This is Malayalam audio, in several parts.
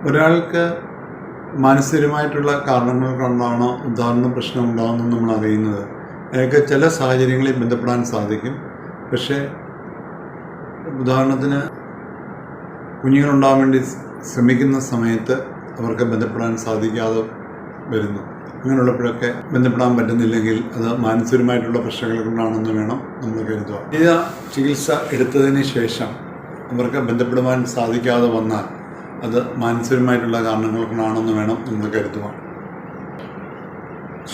ഒരാൾക്ക് മാനസികമായിട്ടുള്ള കാരണങ്ങൾ കൊണ്ടാണ് ഉദാഹരണ പ്രശ്നം ഉണ്ടാകുന്നത് നമ്മൾ അറിയുന്നത്. അയാൾക്ക് ചില സാഹചര്യങ്ങളിൽ ബന്ധപ്പെടാൻ സാധിക്കും. പക്ഷേ ഉദാഹരണത്തിന് കുഞ്ഞുങ്ങളുണ്ടാകാൻ വേണ്ടി ശ്രമിക്കുന്ന സമയത്ത് അവർക്ക് ബന്ധപ്പെടാൻ സാധിക്കാതെ വരുന്നു. അങ്ങനെയുള്ളപ്പോഴൊക്കെ ബന്ധപ്പെടാൻ പറ്റുന്നില്ലെങ്കിൽ അത് മാനസികമായിട്ടുള്ള പ്രശ്നങ്ങൾ കൊണ്ടാണെന്ന് വേണം നമ്മൾ കരുതുക. ഈ ചികിത്സ എടുത്തതിന് ശേഷം അവർക്ക് ബന്ധപ്പെടുവാൻ സാധിക്കാതെ വന്നാൽ അത് മാനസികമായിട്ടുള്ള കാരണങ്ങൾ കൊണ്ടാണെന്ന് വേണം നമ്മൾ കരുതുക.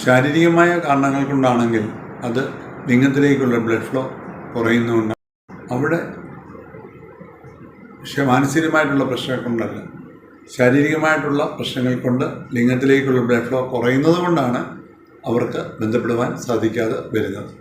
ശാരീരികമായ കാരണങ്ങൾ കൊണ്ടാണെങ്കിൽ അത് ലിംഗത്തിലേക്കുള്ള ബ്ലഡ് ഫ്ലോ കുറയുന്നുണ്ട്. അവിടെ മാനസികമായിട്ടുള്ള പ്രശ്നങ്ങൾ കൊണ്ടല്ല, ശാരീരികമായിട്ടുള്ള പ്രശ്നങ്ങൾ കൊണ്ട് ലിംഗത്തിലേക്കുള്ള ബ്ലഡ് ഫ്ലോ കുറയുന്നത് കൊണ്ടാണ് അവർക്ക് ബന്ധപ്പെടുവാൻ സാധിക്കാതെ വരുന്നത്.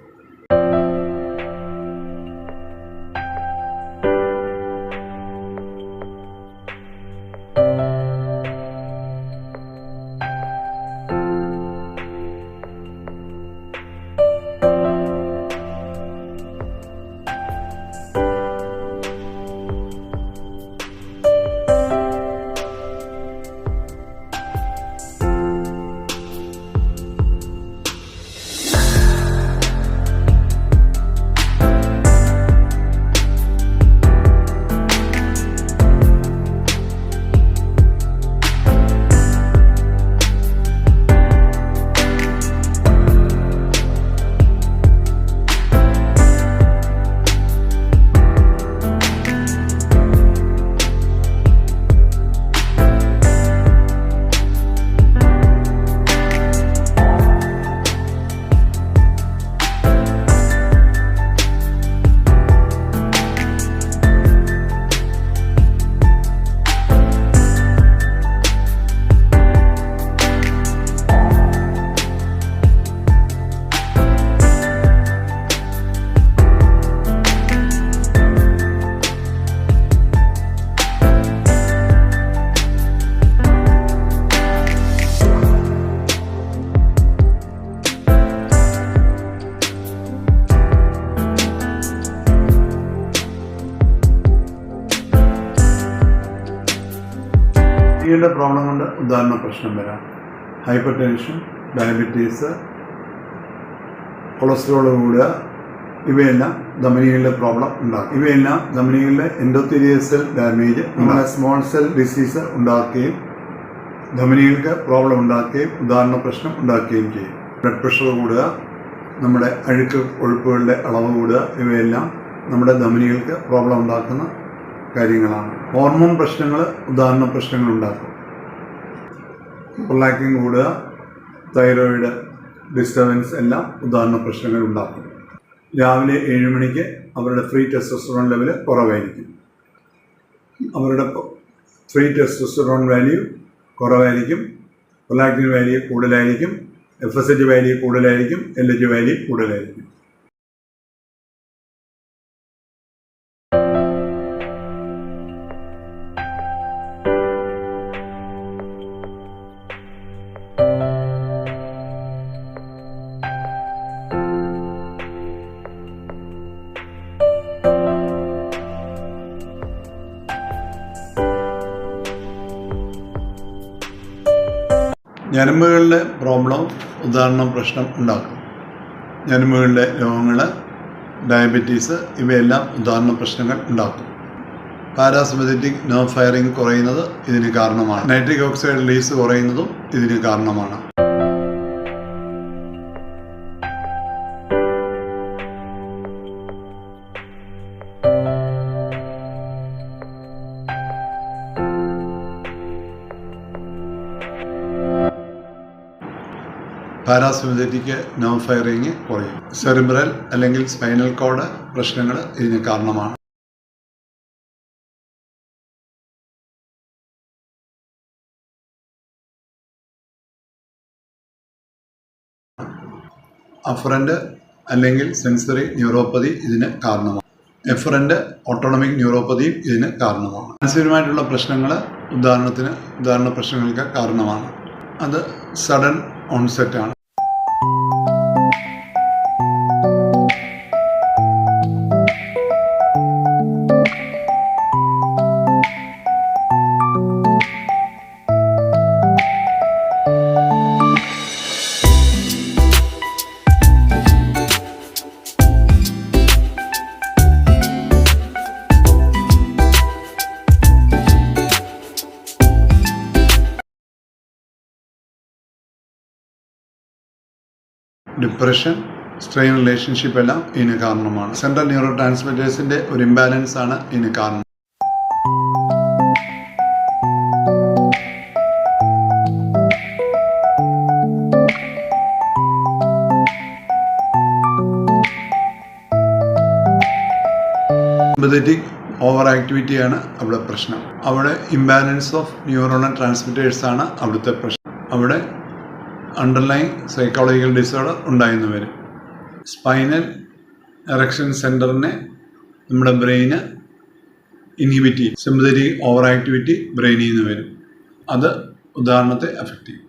യുടെ പ്രോബ്ലം കൊണ്ട് ഉദാഹരണ പ്രശ്നം വരാം. ഹൈപ്പർ ടെൻഷൻ, ഡയബറ്റീസ്, കൊളസ്ട്രോൾ കൂടുക, ഇവയെല്ലാം ധമനികളുടെ പ്രോബ്ലം ഉണ്ടാക്കും. ഇവയെല്ലാം ധമനികളുടെ എൻഡോത്തീലിയൽ സെൽ ഡാമേജ്, നമ്മുടെ സ്മോൾ സെൽ ഡിസീസ് ഉണ്ടാക്കുകയും ധമനികൾക്ക് പ്രോബ്ലം ഉണ്ടാക്കുകയും ഉദാഹരണ പ്രശ്നം ഉണ്ടാക്കുകയും ചെയ്യും. ബ്ലഡ് പ്രഷർ കൂടുക, നമ്മുടെ അഴുക്ക് കൊഴുപ്പുകളുടെ അളവ് കൂടുക, ഇവയെല്ലാം നമ്മുടെ ധമനികൾക്ക് പ്രോബ്ലം ഉണ്ടാക്കുന്ന കാര്യങ്ങളാണ്. ഹോർമോൺ പ്രശ്നങ്ങൾ ഉദാഹരണ പ്രശ്നങ്ങൾ ഉണ്ടാക്കും. പ്രൊലാക്റ്റിൻ കൂടുക, തൈറോയിഡ് ഡിസ്റ്റർബൻസ് എല്ലാം ഉദാഹരണ പ്രശ്നങ്ങൾ ഉണ്ടാക്കും. രാവിലെ 7 മണിക്ക് അവരുടെ ഫ്രീ ടെസ്റ്റോസ്റ്ററോൺ ലെവൽ കുറവായിരിക്കും. അവരുടെ ഫ്രീ ടെസ്റ്റോസ്റ്ററോൺ വാല്യൂ കുറവായിരിക്കും, പ്രൊലാക്റ്റിൻ വാല്യൂ കൂടുതലായിരിക്കും, FSH വാല്യൂ കൂടുതലായിരിക്കും, LH വാല്യൂ കൂടുതലായിരിക്കും. ഞരമ്പുകളുടെ പ്രോബ്ലം ഉദാഹരണ പ്രശ്നം ഉണ്ടാക്കും. ഞരമ്പുകളുടെ രോഗങ്ങൾ, ഡയബറ്റീസ് ഇവയെല്ലാം ഉദാഹരണ പ്രശ്നങ്ങൾ ഉണ്ടാക്കും. പാരാസിമ്പത്തറ്റിക് നെർവ് ഫയറിംഗ് കുറയുന്നത് ഇതിന് കാരണമാണ്. നൈട്രിക് ഓക്സൈഡ് റിലീസ് കുറയുന്നതും ഇതിന് കാരണമാണ്. പാരാസിമ്പത്തറ്റിക് നെർവ് ഫയറിംഗ് കുറയും. സെറിബ്രൽ അല്ലെങ്കിൽ സ്പൈനൽ കോഡ് പ്രശ്നങ്ങൾ ഇതിന് കാരണമാണ്. അഫറന്റ് അല്ലെങ്കിൽ സെൻസറി ന്യൂറോപ്പതി ഇതിന് കാരണമാണ്. എഫറന്റ് ഓട്ടോണമിക് ന്യൂറോപ്പതിയും ഇതിന് കാരണമാണ്. മാനസികമായിട്ടുള്ള പ്രശ്നങ്ങൾ ഉദാഹരണ പ്രശ്നങ്ങൾക്ക് കാരണമാണ്. അത് സഡൻ ഓൺസെറ്റ് ആണ്. ഡിപ്രഷൻ, സ്ട്രെയിൻ റിലേഷൻഷിപ്പ് എല്ലാം ഇതിന് കാരണമാണ്. സെൻട്രൽ ന്യൂറോ ട്രാൻസ്മിറ്റേഴ്സിൻ്റെ ഒരു ഇംബാലൻസ് ആണ് ഇതിന് കാരണം. സിമ്പതറ്റിക് ഓവർ ആക്ടിവിറ്റിയാണ് അവിടെ പ്രശ്നം. അവിടെ ഇംബാലൻസ് ഓഫ് ന്യൂറോണൽ ട്രാൻസ്മിറ്റേഴ്സ് ആണ് അവിടുത്തെ പ്രശ്നം. അവിടെ അണ്ടർലൈൻ സൈക്കോളജിക്കൽ ഡിസോർഡർ ഉണ്ടായെന്ന് വരും. സ്പൈനൽ എറക്ഷൻ സെൻറ്ററിനെ നമ്മുടെ ബ്രെയിന് ഇൻഹിബിറ്റ് ചെയ്യും. സിമ്പതറ്റിക് ഓവർ ആക്ടിവിറ്റി ബ്രെയിനിൽ നിന്ന് വരും. അത് ഉദാഹരണത്തെ അഫക്റ്റ് ചെയ്യും.